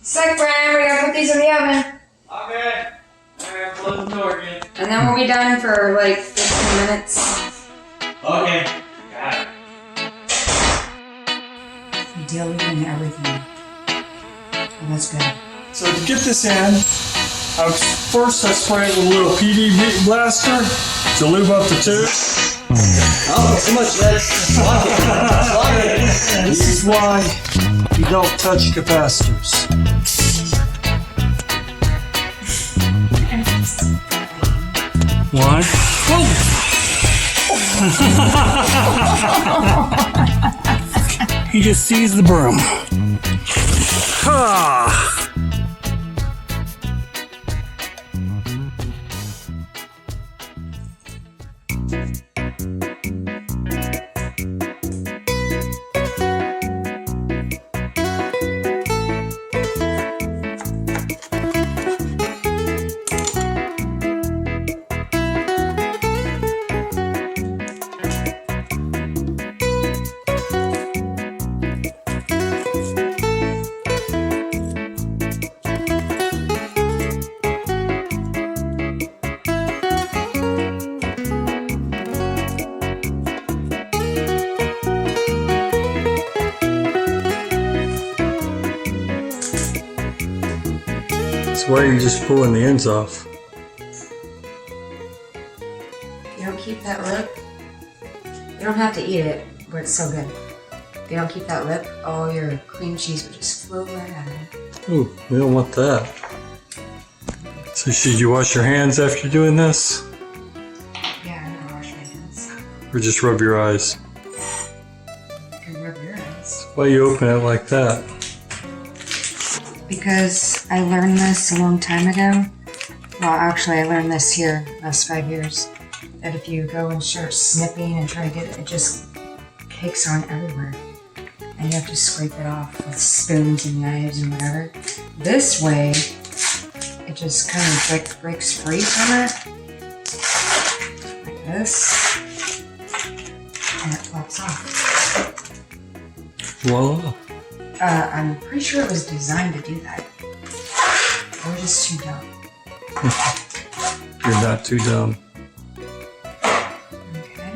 Sec, Brian, we gotta put these in the oven. Okay. Alright, close the door again. And then we'll be done for like 15 minutes. Okay. Got it. Diluting everything. Oh, that's good. So to get this in, first I spray it with a little PD blaster to lube up the tube. Oh, too much less. This is why you don't touch capacitors. Why? He just sees the broom. Ah. Why are you just pulling the ends off? You don't keep that lip. You don't have to eat it, but it's so good. If you don't keep that lip, all your cream cheese will just flow right out of it. Ooh, we don't want that. So should you wash your hands after doing this? Yeah, I'm gonna wash my hands. Or just rub your eyes? You can rub your eyes. Why you open it like that? Because I learned this a long time ago. Well, actually, I learned this here last 5 years. That if you go and start snipping and try to get it, it just cakes on everywhere. And you have to scrape it off with spoons and knives and whatever. This way, it just kind of like breaks free from it. Like this. And it pops off. Voila. I'm pretty sure it was designed to do that. We're just too dumb. You're not too dumb. Okay.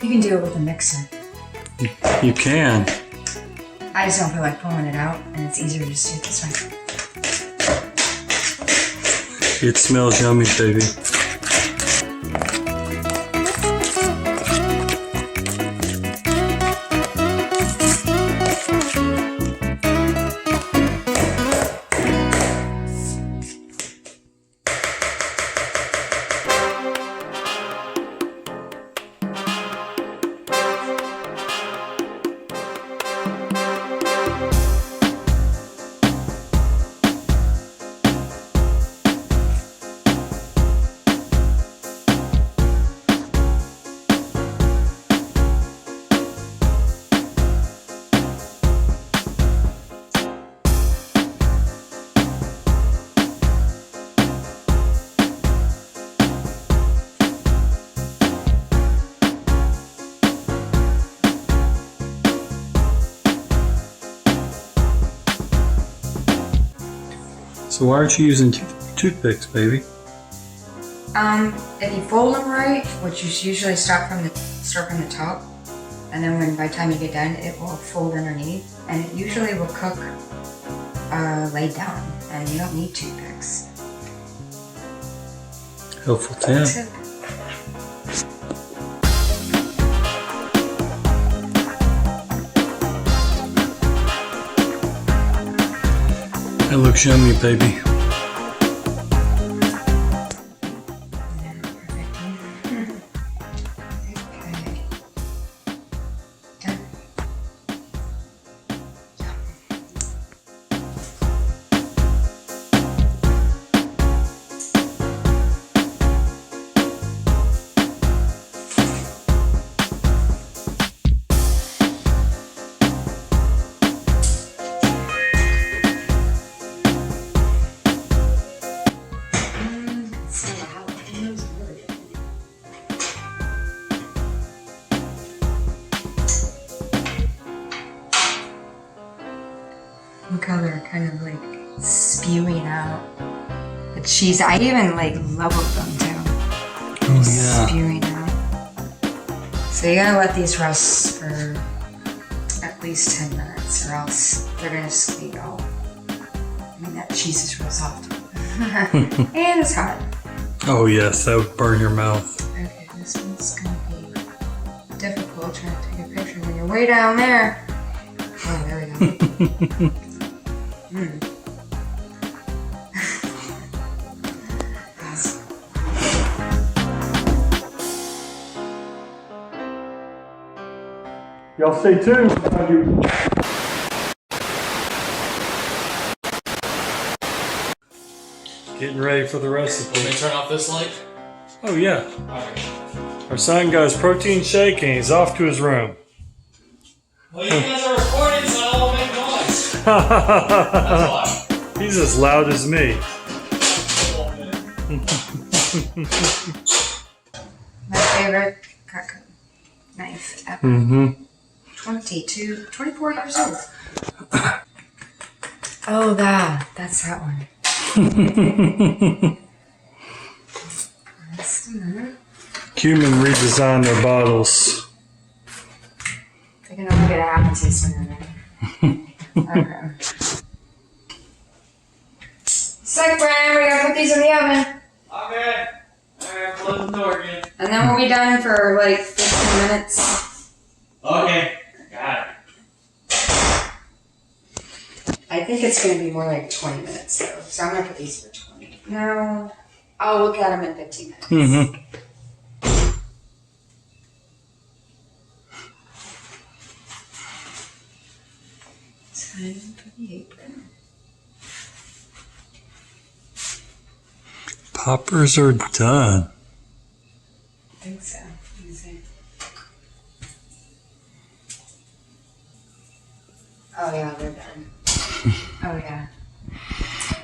You can do it with a mixer. You can. I just don't feel like pulling it out, and it's easier to just do it this way. It smells yummy, baby. So why aren't you using toothpicks, baby? If you fold them right, which you usually start from the top, and then by the time you get done, it will fold underneath, and it usually will cook laid down, and you don't need toothpicks. Helpful tip. It looks yummy, baby. Look how they're kind of like spewing out the cheese. I even like leveled them too. Oh yeah. Spewing out. So you gotta let these rest for at least 10 minutes or else they're gonna squeak out. I mean, that cheese is real soft. And it's hot. Oh yes, that would burn your mouth. Okay, this one's gonna be difficult trying to take a picture when you're way down there. Oh, there we go. Y'all stay tuned. Getting ready for the recipe. Let me turn off this light. Oh yeah. Alright. Our son got his protein shake and he's off to his room. Well, you guys are recording, so I don't make noise. That's why. He's as loud as me. My favorite cut knife ever. Mm-hmm. 24 years old. Oh, that's that one. Just a minute. Cumin redesigned their bottles. They can only get a half a teaspoon in there. Okay. Sec, Brian, we gotta put these in the oven. Okay. Alright, close the door again. And then we'll be done for like 15 minutes. Okay. Got it. I think it's gonna be more like 20 minutes though. So I'm gonna put these for 20. No, I'll look at them in 15 minutes. Mm-hmm. Time for the apron. Poppers are done. I think so. Let me see. Oh yeah, they're done. Oh yeah.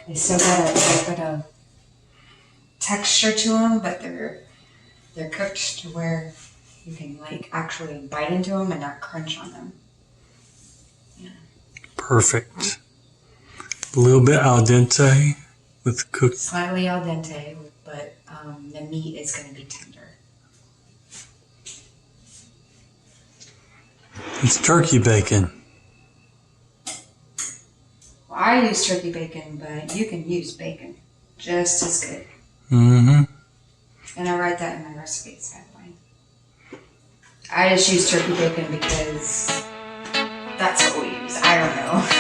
They still got a bit of texture to them, but they're cooked to where you can like actually bite into them and not crunch on them. Yeah. Perfect. A little bit al dente with cooked. Slightly al dente, but the meat is going to be tender. It's turkey bacon. Well, I use turkey bacon, but you can use bacon just as good. Mm-hmm. And I write that in my recipes, by the way. I just use turkey bacon because that's what we use. I don't know.